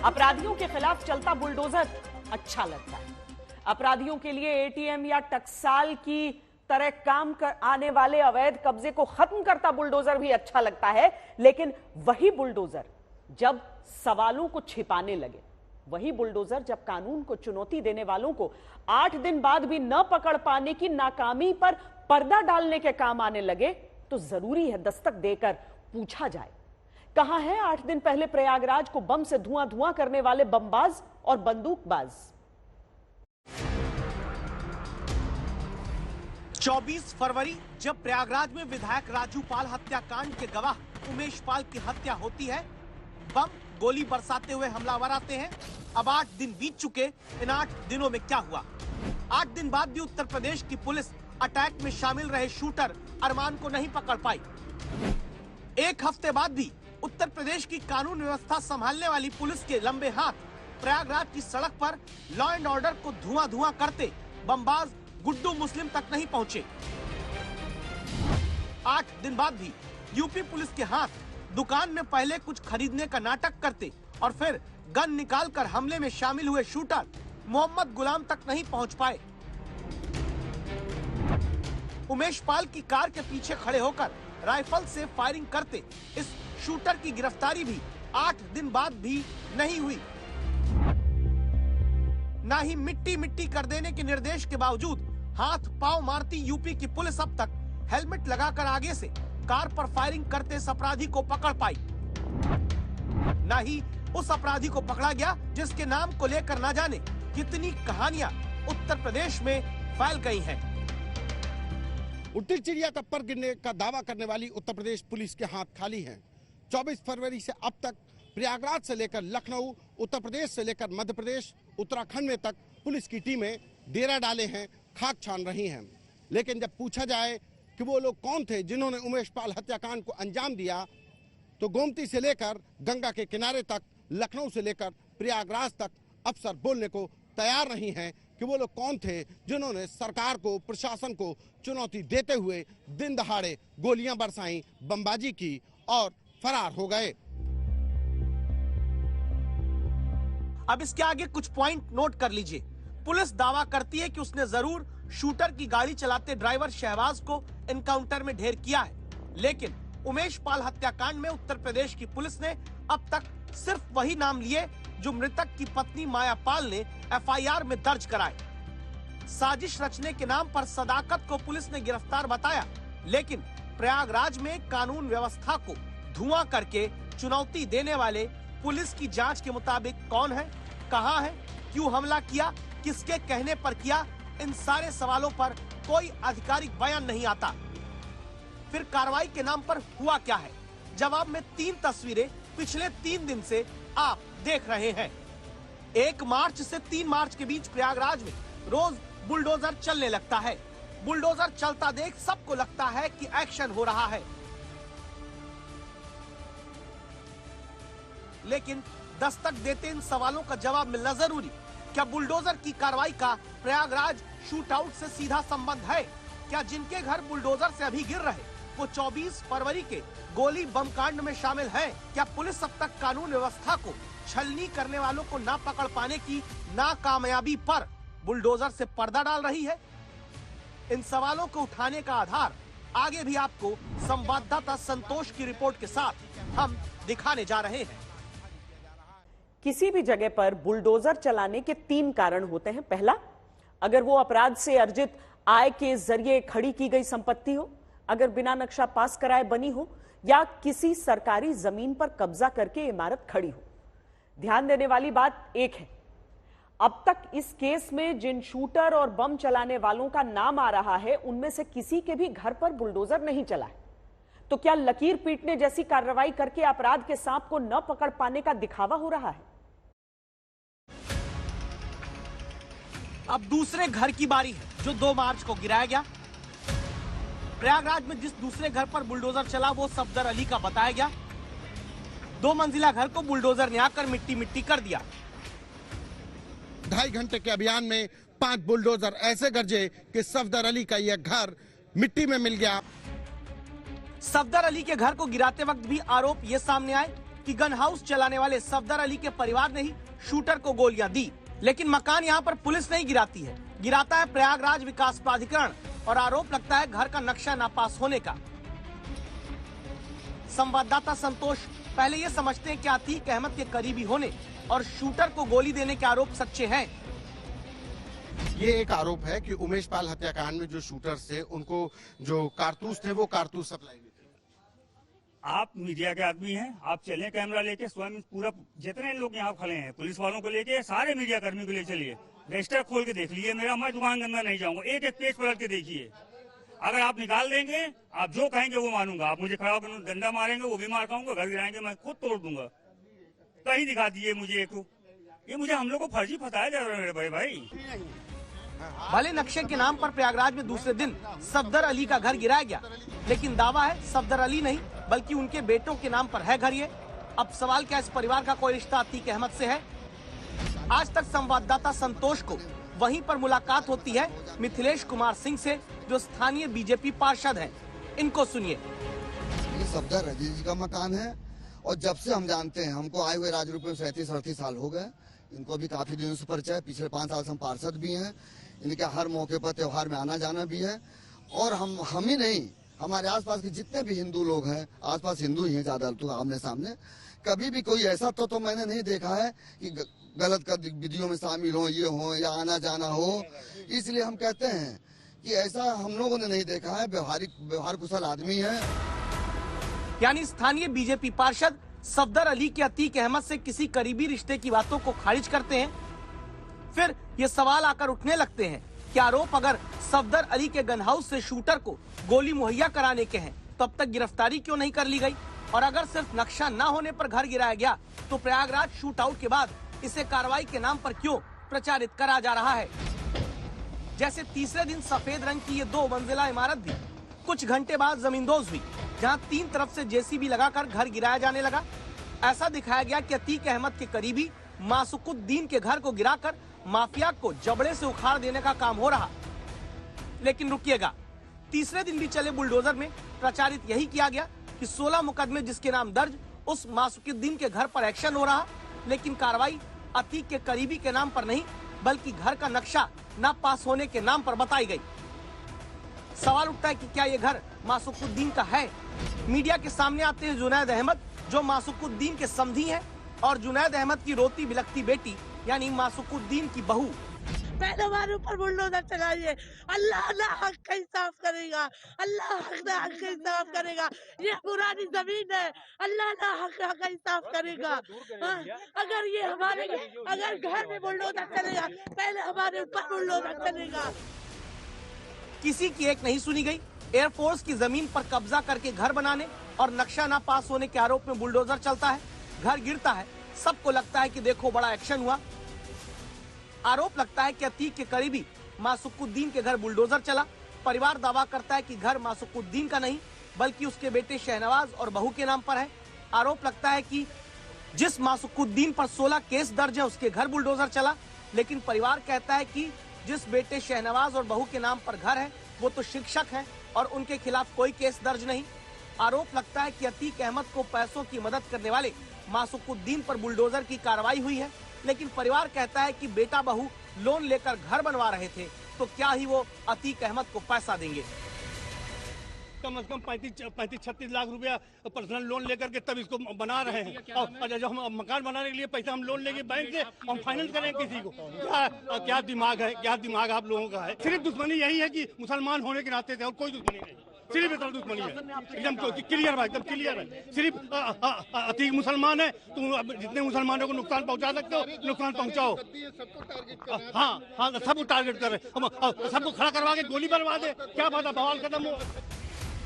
अपराधियों के खिलाफ चलता बुलडोजर अच्छा लगता है। अपराधियों के लिए एटीएम या टकसाल की तरह काम कर आने वाले अवैध कब्जे को खत्म करता बुलडोजर भी अच्छा लगता है। लेकिन वही बुलडोजर जब सवालों को छिपाने लगे, वही बुलडोजर जब कानून को चुनौती देने वालों को 8 दिन बाद भी न पकड़ पाने की नाकामी पर पर्दा डालने के काम आने लगे, तो जरूरी है दस्तक देकर पूछा जाए, कहां है 8 दिन पहले प्रयागराज को बम से धुआं धुआं करने वाले बमबाज और बंदूकबाज। 24 फरवरी जब प्रयागराज में विधायक राजू पाल हत्याकांड के गवाह उमेश पाल की हत्या होती है, बम गोली बरसाते हुए हमलावर आते हैं। अब 8 दिन बीत चुके, इन 8 दिनों में क्या हुआ? 8 दिन बाद भी उत्तर प्रदेश की पुलिस अटैक में शामिल रहे शूटर अरमान को नहीं पकड़ पाई। 1 हफ्ते बाद भी उत्तर प्रदेश की कानून व्यवस्था संभालने वाली पुलिस के लंबे हाथ प्रयागराज की सड़क पर लॉ एंड ऑर्डर को धुआं धुआं करते बमबाज गुड्डू मुस्लिम तक नहीं पहुंचे। 8 दिन बाद भी यूपी पुलिस के हाथ दुकान में पहले कुछ खरीदने का नाटक करते और फिर गन निकालकर हमले में शामिल हुए शूटर मोहम्मद गुलाम तक नहीं पहुंच पाए। उमेश पाल की कार के पीछे खड़े होकर राइफल से फायरिंग करते इस शूटर की गिरफ्तारी भी 8 दिन बाद भी नहीं हुई। ना ही मिट्टी मिट्टी कर देने के निर्देश के बावजूद हाथ पांव मारती यूपी की पुलिस अब तक हेलमेट लगाकर आगे से कार पर फायरिंग करते इस अपराधी को पकड़ पाई। ना ही उस अपराधी को पकड़ा गया जिसके नाम को लेकर ना जाने कितनी कहानियां उत्तर प्रदेश में फैल गई हैं। उल्टी चिड़िया का पर गिरने का दावा करने वाली उत्तर प्रदेश पुलिस के हाथ खाली हैं। 24 फरवरी से अब तक प्रयागराज से लेकर लखनऊ, उत्तर प्रदेश से लेकर मध्य प्रदेश, उत्तराखंड में तक पुलिस की टीमें डेरा डाले हैं, खाक छान रही हैं। लेकिन जब पूछा जाए कि वो लोग कौन थे जिन्होंने उमेश पाल हत्याकांड को अंजाम दिया, तो गोमती से लेकर गंगा के किनारे तक, लखनऊ से लेकर प्रयागराज तक अफसर बोलने को तैयार नहीं हैं कि वो लोग कौन थे जिन्होंने सरकार को, प्रशासन को चुनौती देते हुए दिन दहाड़े गोलियां बरसाई, बमबाजी की और फरार हो गए। अब इसके आगे कुछ पॉइंट नोट कर लीजिए। पुलिस दावा करती है कि उसने जरूर शूटर की गाड़ी चलाते ड्राइवर शहबाज को एनकाउंटर में ढेर किया है, लेकिन उमेश पाल हत्याकांड में उत्तर प्रदेश की पुलिस ने अब तक सिर्फ वही नाम लिए जो मृतक की पत्नी माया पाल ने एफआईआर में दर्ज कराए। साजिश रचने के नाम पर सदाकत को पुलिस ने गिरफ्तार बताया, लेकिन प्रयागराज में कानून व्यवस्था को धुआं करके चुनौती देने वाले पुलिस की जांच के मुताबिक कौन है, कहां है, क्यों हमला किया, किसके कहने पर किया, इन सारे सवालों पर कोई आधिकारिक बयान नहीं आता। फिर कार्रवाई के नाम पर हुआ क्या है? जवाब में 3 तस्वीरें पिछले 3 दिन से आप देख रहे हैं। 1 मार्च से 3 मार्च के बीच प्रयागराज में रोज बुलडोजर चलने लगता है। बुलडोजर चलता देख सबको लगता है कि एक्शन हो रहा है, लेकिन दस्तक देते इन सवालों का जवाब मिलना जरूरी। क्या बुलडोजर की कार्रवाई का प्रयागराज शूटआउट से सीधा संबंध है? क्या जिनके घर बुलडोजर से अभी गिर रहे वो 24 फरवरी के गोली बम कांड में शामिल हैं? क्या पुलिस अब तक कानून व्यवस्था को छलनी करने वालों को ना पकड़ पाने की नाकामयाबी पर बुलडोजर से पर्दा डाल रही है? इन सवालों को उठाने का आधार आगे भी आपको संवाददाता संतोष की रिपोर्ट के साथ हम दिखाने जा रहे हैं। किसी भी जगह पर बुलडोजर चलाने के 3 कारण होते हैं। पहला, अगर वो अपराध से अर्जित आय के जरिए खड़ी की गई संपत्ति हो, अगर बिना नक्शा पास कराए बनी हो, या किसी सरकारी जमीन पर कब्जा करके इमारत खड़ी हो। ध्यान देने वाली बात एक है, अब तक इस केस में जिन शूटर और बम चलाने वालों का नाम आ रहा है, उनमें से किसी के भी घर पर बुलडोजर नहीं चला है। तो क्या लकीर पीटने जैसी कार्रवाई करके अपराध के सांप को न पकड़ पाने का दिखावा हो रहा है? अब दूसरे घर की बारी है जो 2 मार्च को गिराया गया। प्रयागराज में जिस दूसरे घर पर बुलडोजर चला वो सफदर अली का बताया गया। 2 मंजिला घर को बुलडोजर ने आकर मिट्टी मिट्टी कर दिया। 2.5 घंटे के अभियान में 5 बुलडोजर ऐसे गरजे कि सफदर अली का यह घर मिट्टी में मिल गया। सफदर अली के घर को गिराते वक्त भी आरोप ये सामने आए कि गन हाउस चलाने वाले सफदर अली के परिवार ने ही शूटर को गोलियां दी, लेकिन मकान यहां पर पुलिस नहीं गिराती है, गिराता है प्रयागराज विकास प्राधिकरण और आरोप लगता है घर का नक्शा नापास होने का। संवाददाता संतोष पहले ये समझते हैं कि अतीक अहमद के करीबी होने और शूटर को गोली देने के आरोप सच्चे हैं। ये एक आरोप है कि उमेश पाल हत्याकांड में जो शूटर्स थे उनको जो कारतूस थे वो कारतूस सप्लाई में थे। आप मीडिया के आदमी हैं, आप चलें कैमरा लेके, स्वयं पूरा जितने लोग यहाँ खड़े हैं पुलिस वालों को लेके, सारे मीडिया कर्मी को ले चलिए, रजिस्टर खोल के देख लीजिए मेरा, मैं दुकान के अंदर नहीं जाऊंगा, एक एक पेज पलट के देखिए। अगर आप निकाल देंगे, आप जो कहेंगे वो मानूंगा, आप मुझे खड़ा होकर डंडा मारेंगे वो भी मार पाऊंगा, घर गिराएंगे मैं खुद तोड़ दूंगा। कहीं दिखा दीजिए मुझे एक, ये मुझे हम लोग को फर्जी फंसाया जा रहा है मेरे भाई। भले नक्शे के नाम पर प्रयागराज में दूसरे दिन सफदर अली का घर गिराया गया, लेकिन दावा है सफदर अली नहीं बल्कि उनके बेटों के नाम पर है घर ये। अब सवाल क्या इस परिवार का कोई रिश्ता अतीक अहमद से है? आज तक संवाददाता संतोष को वहीं पर मुलाकात होती है मिथिलेश कुमार सिंह से, जो स्थानीय बीजेपी पार्षद हैं। इनको सुनिए। ये सफदर अली जी का मकान है और जब से हम जानते हैं, हमको आए हुए राजरूप में 37-38 साल हो गए, इनको भी काफी दिनों से परिचय, पिछले 5 साल से हम पार्षद भी हैं, इनके हर मौके पर त्योहार में आना जाना भी है। और हम ही नहीं, हमारे आसपास के जितने भी हिंदू लोग हैं, आसपास हिंदू ही हैं ज्यादा, तो आमने सामने कभी भी कोई ऐसा तो मैंने नहीं देखा है कि गलत गतिविधियों में शामिल हो, ये हो या आना जाना हो। इसलिए हम कहते हैं कि ऐसा हम लोगों ने नहीं देखा है, व्यवहार कुशल आदमी है। यानी स्थानीय बीजेपी पार्षद सफदर अली के अतीक अहमद से किसी करीबी रिश्ते की बातों को खारिज करते हैं। फिर ये सवाल आकर उठने लगते हैं कि आरोप अगर सफदर अली के गन हाउस से शूटर को गोली मुहैया कराने के हैं तो अब तक गिरफ्तारी क्यों नहीं कर ली गई? और अगर सिर्फ नक्शा न होने पर घर गिराया गया तो प्रयागराज शूट आउट के बाद इसे कार्रवाई के नाम पर क्यों प्रचारित करा जा रहा है? जैसे तीसरे दिन सफेद रंग की ये 2 मंजिला इमारत भी कुछ घंटे बाद जमींदोज हुई, जहां 3 तरफ से जेसीबी लगाकर घर गिराया जाने लगा। ऐसा दिखाया गया कि अतीक अहमद के करीबी मासुकुद्दीन के घर को गिराकर माफिया को जबड़े से उखाड़ देने का काम हो रहा। लेकिन रुकिएगा, तीसरे दिन भी चले बुलडोजर में प्रचारित यही किया गया कि 16 मुकदमे जिसके नाम दर्ज, उस मासुकुद्दीन के घर पर एक्शन हो रहा, लेकिन कार्रवाई अतीक के करीबी के नाम पर नहीं बल्कि घर का नक्शा न पास होने के नाम पर बताई गई। सवाल उठता है कि क्या ये घर मासुकुद्दीन का है? मीडिया के सामने आते हैं जुनैद अहमद, जो मासुकुद्दीन के समधी हैं, और जुनैद अहमद की रोती बिलखती बेटी यानी मासुकुद्दीन की बहू। पहले हमारे ऊपर बुलडोजर चलाइए, अल्लाह ना हक का इंसाफ करेगा, अल्लाह हक ना हक का इंसाफ करेगा। ये पुरानी जमीन है, अल्लाह ना हक का इंसाफ करेगा। अगर ये हमारे अगर घर में बुलडोजर चलेगा, पहले हमारे ऊपर बुलडोजर चलेगा। किसी की एक नहीं सुनी गई। एयरफोर्स की जमीन पर कब्जा करके घर बनाने और नक्शा ना पास होने के आरोप में बुलडोजर चलता है, घर गिरता है, सबको लगता है कि देखो बड़ा एक्शन हुआ। आरोप लगता है कि अतीक के करीबी मासुकुद्दीन के घर बुलडोजर चला। परिवार दावा करता है कि घर मासुकुद्दीन का नहीं बल्कि उसके बेटे शहनवाज और बहू के नाम पर है। आरोप लगता है कि जिस मासुकुद्दीन पर 16 केस दर्ज है उसके घर बुलडोजर चला, लेकिन परिवार कहता है कि जिस बेटे शहनवाज और बहू के नाम पर घर है वो तो शिक्षक हैं और उनके खिलाफ कोई केस दर्ज नहीं। आरोप लगता है कि अतीक अहमद को पैसों की मदद करने वाले मासुकुद्दीन पर बुलडोजर की कार्रवाई हुई है, लेकिन परिवार कहता है कि बेटा बहू लोन लेकर घर बनवा रहे थे तो क्या ही वो अतीक अहमद को पैसा देंगे। कम से कम 35-36 लाख रुपया पर्सनल लोन लेकर के तब इसको बना रहे हैं। और जब हम मकान बनाने के लिए पैसा हम लोन लेंगे बैंक से, हम फाइनेंस करें किसी को? क्या दिमाग है, क्या दिमाग आप लोगों का है? सिर्फ दुश्मनी यही है कि मुसलमान होने के नाते थे और कोई दुश्मनी नहीं, सिर्फ इतना दुश्मनी है। एकदम क्लियर है, एकदम क्लियर है। सिर्फ अतीक मुसलमान है, तुम जितने मुसलमानों को नुकसान पहुंचा सकते हो नुकसान पहुंचाओ। हाँ, सबको टारगेट कर रहे, सबको खड़ा करवा के गोली बनवा दे, क्या बात है, बवाल खत्म हो।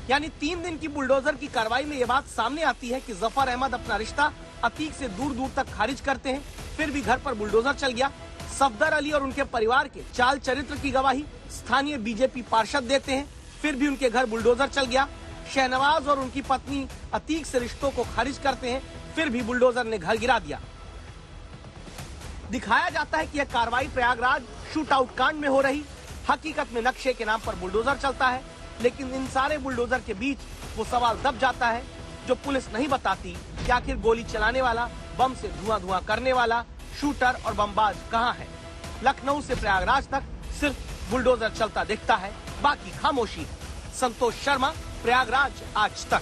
यानी 3 दिन की बुलडोजर की कार्रवाई में ये बात सामने आती है कि जफर अहमद अपना रिश्ता अतीक से दूर दूर तक खारिज करते हैं, फिर भी घर पर बुलडोजर चल गया। सफदर अली और उनके परिवार के चाल चरित्र की गवाही स्थानीय बीजेपी पार्षद देते हैं, फिर भी उनके घर बुलडोजर चल गया। शहनवाज और उनकी पत्नी अतीक से रिश्तों को खारिज करते हैं, फिर भी बुलडोजर ने घर गिरा दिया। दिखाया जाता है कि यह कार्रवाई प्रयागराज शूट आउट कांड में हो रही, हकीकत में नक्शे के नाम पर बुलडोजर चलता है। लेकिन इन सारे बुलडोजर के बीच वो सवाल दब जाता है जो पुलिस नहीं बताती कि आखिर गोली चलाने वाला, बम से धुआं करने वाला, शूटर और बमबाज कहां है। लखनऊ से प्रयागराज तक सिर्फ बुलडोजर चलता दिखता है, बाकी खामोशी है। संतोष शर्मा, प्रयागराज, आज तक।